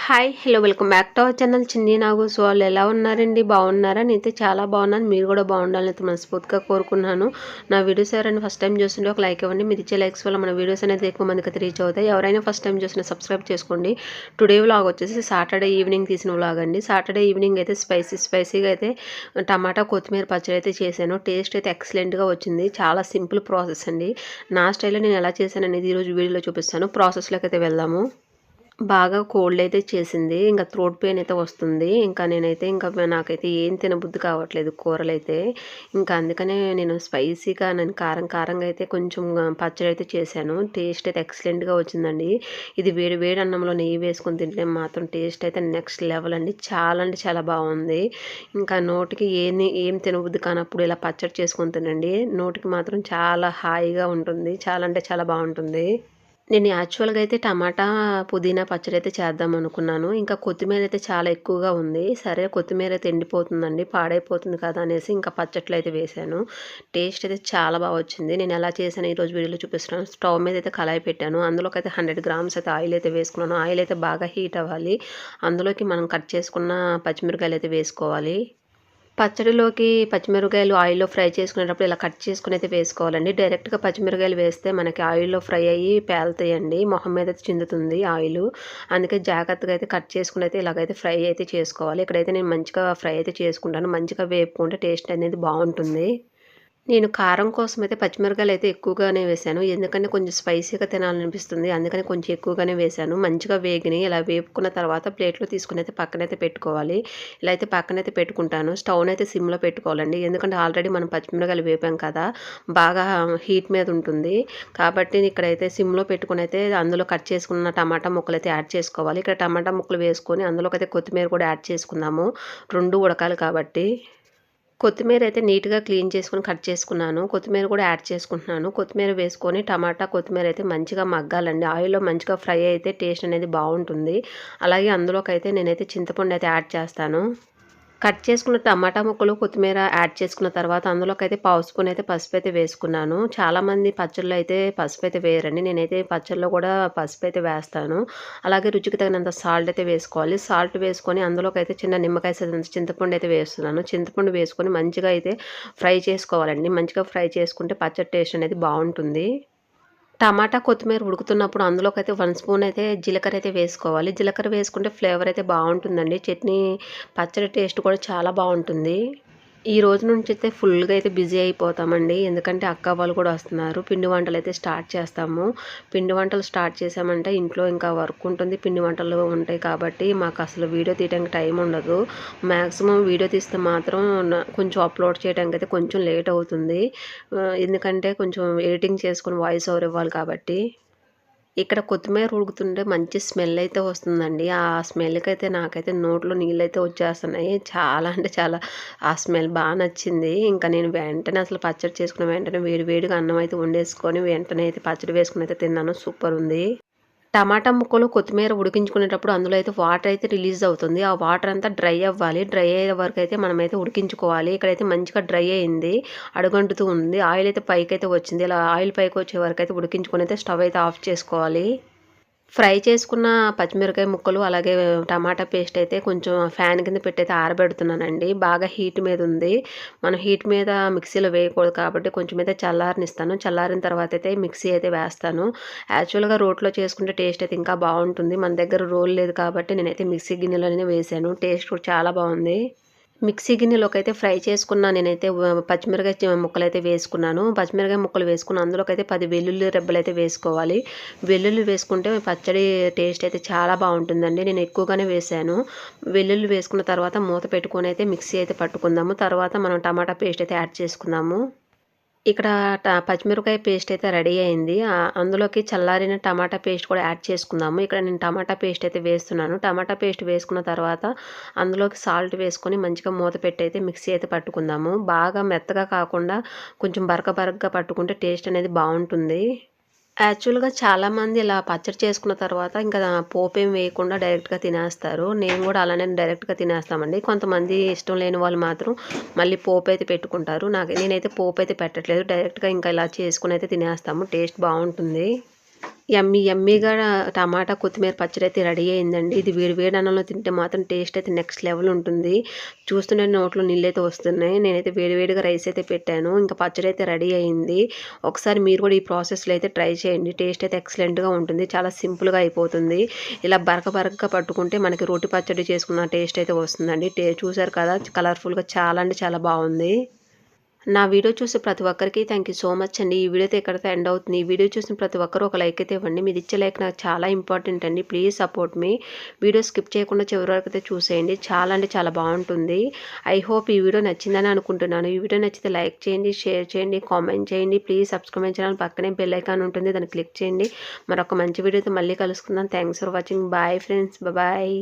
Hi hello welcome back to our channel చిన్ని నాగు. So వాళ్ళు ఎలా ఉన్నారండి, బాగున్నారా? నేనైతే చాలా బాగున్నాను. మీరు కూడా బాగుండాలని అయితే మనస్ఫూర్తిగా కోరుకున్నాను. నా వీడియోస్ ఎవరైనా ఫస్ట్ టైం చూస్తుంటే ఒక లైక్ ఇవ్వండి. మీరు ఇచ్చే లైక్స్ వల్ల మన వీడియోస్ అనేది ఎక్కువ మందికి అయితే రీచ్ అవుతాయి. ఎవరైనా ఫస్ట్ టైం చూసినా సబ్స్క్రైబ్ చేసుకోండి. టుడే వ్లాగ్ వచ్చేసి సాటర్డే ఈవినింగ్ తీసిన వ్లాగ్ అండి. సాటర్డే ఈవినింగ్ అయితే స్పైసీగా అయితే టమాటా కొత్తిమీర పచ్చడి అయితే చేశాను. టేస్ట్ అయితే ఎక్సలెంట్గా వచ్చింది. చాలా సింపుల్ ప్రాసెస్ అండి. నా స్టైల్లో నేను ఎలా చేశాను అనేది ఈరోజు వీడియోలో చూపిస్తాను. ప్రాసెస్లోకి అయితే వెళ్దాము. బాగా కోల్డ్ అయితే చేసింది. ఇంకా థ్రోట్ పెయిన్ అయితే వస్తుంది. ఇంకా నేనైతే నాకైతే ఏం తినబుద్ధి కావట్లేదు కూరలైతే. ఇంకా అందుకనే నేను స్పైసీగా కారంగా అయితే కొంచెం పచ్చడి అయితే చేశాను. టేస్ట్ అయితే ఎక్సలెంట్గా వచ్చిందండి. ఇది వేడి వేడి అన్నంలో నెయ్యి వేసుకొని తింటే మాత్రం టేస్ట్ అయితే నెక్స్ట్ లెవెల్ అండి. చాలా అంటే చాలా బాగుంది. ఇంకా నోటికి ఏం తినబుద్ధి కానప్పుడు ఇలా పచ్చడి చేసుకొని తినండి. నోటికి మాత్రం చాలా హాయిగా ఉంటుంది. చాలా అంటే చాలా బాగుంటుంది. నేను యాక్చువల్‌గా అయితే టమాటా, పుదీనా పచ్చడి అయితే చేద్దాం అనుకున్నాను. ఇంకా కొత్తిమీర అయితే చాలా ఎక్కువగా ఉంది. సరే కొత్తిమీర అయితే ఎండిపోతుందండి, పాడైపోతుంది కదా అనేసి ఇంకా పచ్చట్లో అయితే వేశాను. టేస్ట్ అయితే చాలా బాగా వచ్చింది. నేను ఎలా చేశానో ఈరోజు వీడియోలో చూపిస్తున్నాను. స్టవ్ మీద అయితే కళాయి పెట్టాను. అందులోకి అయితే 100 గ్రామ్స్ అయితే ఆయిల్ అయితే వేసుకున్నాను. ఆయిల్ అయితే బాగా హీట్ అవ్వాలి. అందులోకి మనం కట్ చేసుకున్న పచ్చిమిరపకాయలు అయితే వేసుకోవాలి. పచ్చడిలోకి పచ్చిమిరపకాయలు ఆయిల్‌లో ఫ్రై చేసుకునేటప్పుడు ఇలా కట్ చేసుకొని అయితే వేసుకోవాలండి. డైరెక్ట్‌గా పచ్చిమిరపకాయలు వేస్తే మనకి ఆయిల్‌లో ఫ్రై అయ్యి పేలుతాయండి. మొహం మీద చిందుతుంది ఆయిలు. అందుకే జాగ్రత్తగా అయితే కట్ చేసుకొని అయితే ఇలాగైతే ఫ్రై అయితే చేసుకోవాలి. ఇక్కడైతే నేను మంచిగా ఫ్రై అయితే చేసుకుంటాను. మంచిగా వేపుకుంటే టేస్ట్ అనేది బావుంటుంది. నేను కారం కోసం అయితే పచ్చిమిరపకాయలు అయితే ఎక్కువగానే వేశాను. ఎందుకంటే కొంచెం స్పైసీగా తినాలనిపిస్తుంది. అందుకని కొంచెం ఎక్కువగానే వేశాను. మంచిగా వేగినాయి. ఇలా వేపుకున్న తర్వాత ప్లేట్‌లో తీసుకొని అయితే పక్కనైతే పెట్టుకోవాలి. ఇలా అయితే పక్కనైతే పెట్టుకుంటాను. స్టవ్‌నైతే సిమ్‌లో పెట్టుకోవాలండి. ఎందుకంటే ఆల్రెడీ మనం పచ్చిమిరపకాయలు వేపాం కదా! బాగా హీట్ మీద ఉంటుంది. కాబట్టి ఇక్కడైతే సిమ్‌లో పెట్టుకొని అయితే అందులో కట్ చేసుకున్న టమాటా ముక్కలైతే యాడ్ చేసుకోవాలి. ఇక్కడ టమాటా ముక్కలు వేసుకొని అందులోకైతే కొత్తిమీర కూడా యాడ్ చేసుకుందాము. 2 ఉడకాలి కాబట్టి. కొత్తిమీర అయితే నీట్‌గా క్లీన్ చేసుకొని కట్ చేసుకున్నాను. కొత్తిమీర కూడా యాడ్ చేసుకుంటున్నాను. కొత్తిమీర వేసుకొని టమాటా, కొత్తిమీర అయితే మంచిగా మగ్గాలండి. ఆయిల్‌లో మంచిగా ఫ్రై అయితే టేస్ట్ అనేది బావుంటుంది. అలాగే అందులోకైతే నేనైతే చింతపండు అయితే యాడ్ చేస్తాను. కట్ చేసుకున్న టమాటా ముక్కలు, కొత్తిమీర యాడ్ చేసుకున్న తర్వాత అందులోకైతే పావు స్పూన్ అయితే పసుపైతే వేసుకున్నాను. చాలామంది పచ్చళ్ళలో అయితే పసుపైతే వేయరండి. నేనైతే పచ్చళ్ళలో కూడా పసుపైతే వేస్తాను. అలాగే రుచికి తగినంత సాల్ట్ అయితే వేసుకోవాలి. సాల్ట్ వేసుకొని అందులోకైతే చిన్న నిమ్మకాయ సైజంత చింతపండు అయితే వేస్తున్నాను. చింతపండు వేసుకొని మంచిగా అయితే ఫ్రై చేసుకోవాలండి. మంచిగా ఫ్రై చేసుకుంటే పచ్చడి టేస్ట్ అనేది బావుంటుంది. టమాటా, కొత్తిమీర ఉడుకుతున్నప్పుడు అందులోకైతే 1 స్పూన్ అయితే జీలకర్ర అయితే వేసుకోవాలి. జీలకర్ర వేసుకుంటే ఫ్లేవర్ అయితే బావుంటుందండి. చట్నీ పచ్చడి టేస్ట్ కూడా చాలా బావుంటుంది. ఈ రోజు నుంచి అయితే ఫుల్‌గా అయితే బిజీ అయిపోతామండి. ఎందుకంటే అక్క వాళ్ళు కూడా వస్తున్నారు. పిండి వంటలైతే స్టార్ట్ చేస్తాము. పిండి వంటలు స్టార్ట్ చేశామంటే ఇంట్లో ఇంకా వర్క్ ఉంటుంది. పిండి వంటలు ఉంటాయి కాబట్టి మాకసలు వీడియో తీయడానికి టైం ఉండదు. మాక్సిమం వీడియో తీస్తే మాత్రం కొంచెం అప్‌లోడ్ చేయడానికైతే కొంచెం లేట్ అవుతుంది. ఎందుకంటే కొంచెం ఎడిటింగ్ చేసుకొని వాయిస్ ఓవర్ ఇవ్వాలి కాబట్టి. ఇక్కడ కొత్తిమీర ఉడుకుతుంటే మంచి స్మెల్ అయితే వస్తుందండి. ఆ స్మెల్‌కైతే నాకైతే నోట్లో నీళ్ళైతే వచ్చేస్తున్నాయి. చాలా అంటే చాలా ఆ స్మెల్ నచ్చింది. ఇంకా నేను వెంటనే అసలు పచ్చడి చేసుకున్న వెంటనే వేడి వేడిగా అన్నం అయితే వండేసుకొని వెంటనే అయితే పచ్చడి వేసుకొని అయితే తిన్నాను. సూపరుంది. టమాటా ముక్కలు, కొత్తిమీర ఉడికించుకునేటప్పుడు అందులో అయితే వాటర్ అయితే రిలీజ్ అవుతుంది. ఆ వాటర్ అంతా డ్రై అవ్వాలి. డ్రై అయ్యే వరకు అయితే మనమైతే ఉడికించుకోవాలి. ఇక్కడైతే మంచిగా డ్రై అయింది. అడుగంటుతూ ఉంది. ఆయిల్ అయితే పైకైతే వచ్చింది. ఇలా ఆయిల్ పైకి వచ్చే వరకు అయితే ఉడికించుకొని అయితే స్టవ్ అయితే ఆఫ్ చేసుకోవాలి. ఫ్రై చేసుకున్న పచ్చిమిరపకాయ ముక్కలు, అలాగే టమాటా పేస్ట్ అయితే కొంచెం ఫ్యాన్ కింద పెట్టయితే ఆరబెడుతున్నానండి. బాగా హీట్ మీద ఉంది. మనం హీట్ మీద మిక్సీలో వేయకూడదు కాబట్టి కొంచెం అయితే చల్లారనిస్తాను. చల్లారిన తర్వాత అయితే మిక్సీ అయితే వేస్తాను. యాక్చువల్‌గా రోట్లో చేసుకుంటే టేస్ట్ అయితే ఇంకా బావుంటుంది. మన దగ్గర రోలు లేదు కాబట్టి నేనైతే మిక్సీ గిన్నెలోనే వేశాను. టేస్ట్ కూడా చాలా బావుంది. మిక్సీ గిన్నెలోకైతే ఫ్రై చేసుకున్న నేనైతే పచ్చిమిరపకాయ ముక్కలైతే వేసుకున్నాను. పచ్చిమిరపకాయ ముక్కలు వేసుకుని అందులోకైతే 10 వెల్లుల్లి రెబ్బలైతే వేసుకోవాలి. వెల్లుల్లి వేసుకుంటే పచ్చడి టేస్ట్ అయితే చాలా బావుంటుందండి. నేను ఎక్కువగానే వేశాను. వెల్లుల్లి వేసుకున్న తర్వాత మూత పెట్టుకొని అయితే మిక్సీ అయితే పట్టుకుందాము. తర్వాత మనం టమాటా పేస్ట్ అయితే యాడ్ చేసుకుందాము. ఇక్కడ పచ్చిమిరపకాయ పేస్ట్ అయితే రెడీ అయింది. అందులోకి చల్లారిన టమాటా పేస్ట్ కూడా యాడ్ చేసుకుందాము. ఇక్కడ నేను టమాటా పేస్ట్ అయితే వేస్తున్నాను. టమాటా పేస్ట్ వేసుకున్న తర్వాత అందులోకి సాల్ట్ వేసుకొని మంచిగా మూత పెట్టి అయితే మిక్సీ అయితే పట్టుకుందాము. బాగా మెత్తగా కాకుండా కొంచెం బరకగా పట్టుకుంటే టేస్ట్ అనేది బావుంటుంది. యాక్చువల్‌గా చాలామంది ఇలా పచ్చడి చేసుకున్న తర్వాత ఇంకా పోపేం వేయకుండా డైరెక్ట్‌గా తినేస్తారు. నేను గూడా అలానే డైరెక్ట్‌గా తినేస్తామండి. కొంతమంది ఇష్టం లేని వాళ్ళు మాత్రం మళ్ళీ పోపైతే పెట్టుకుంటారు. నేనైతే పోపైతే పెట్టట్లేదు. డైరెక్ట్‌గా ఇంకా ఇలా చేసుకొనైతే తినేస్తాము. టేస్ట్ బావుంటుంది. యమ్మీ యమ్మీగా టమాటా కొత్తిమీర పచ్చడి అయితే రెడీ అయిందండి. ఇది వేడి వేడి అన్నంలో తింటే మాత్రం టేస్ట్ అయితే నెక్స్ట్ లెవెల్ ఉంటుంది. చూస్తుంటే నోట్లో నీళ్ళైతే వస్తున్నాయి. నేనైతే వేడి వేడిగా రైస్ అయితే పెట్టాను. ఇంకా పచ్చడి అయితే రెడీ అయింది. ఒకసారి మీరు కూడా ఈ ప్రాసెస్లో అయితే ట్రై చేయండి. టేస్ట్ అయితే ఎక్సలెంట్గా ఉంటుంది. చాలా సింపుల్గా అయిపోతుంది. ఇలా బరకగా పట్టుకుంటే మనకి రోటి పచ్చడి చేసుకున్న టేస్ట్ అయితే వస్తుందండి. చూసారు కదా, కలర్ఫుల్గా చాలా అంటే చాలా బాగుంది. నా వీడియో చూసే ప్రతి ఒక్కరికి థ్యాంక్ యూ సో మచ్ అండి. ఈ వీడియో అయితే ఎక్కడితో ఎండ్ అవుతుంది. ఈ వీడియో చూసిన ప్రతి ఒక్కరు ఒక లైక్ అయితే ఇవ్వండి. మీరు ఇచ్చే లైక్ నాకు చాలా ఇంపార్టెంట్ అండి. Please support me. Video skip చేయకుండా చివరి వరకు అయితే చూసేయండి. చాలా అంటే చాలా బాగుంటుంది. ఐ హోప్ ఈ వీడియో నచ్చిందని అనుకుంటున్నాను. ఈ వీడియో నచ్చితే లైక్ చేయండి, షేర్ చేయండి, కామెంట్ చేయండి. ప్లీజ్ సబ్స్క్రైబ్ ఛానల్ పక్కనే బెల్ ఐకాన్ ఉంటుంది, దాన్ని క్లిక్ చేయండి. మరొక మంచి వీడియోతో మళ్ళీ కలుసుకుందాం. Thanks for watching. Bye friends, bye.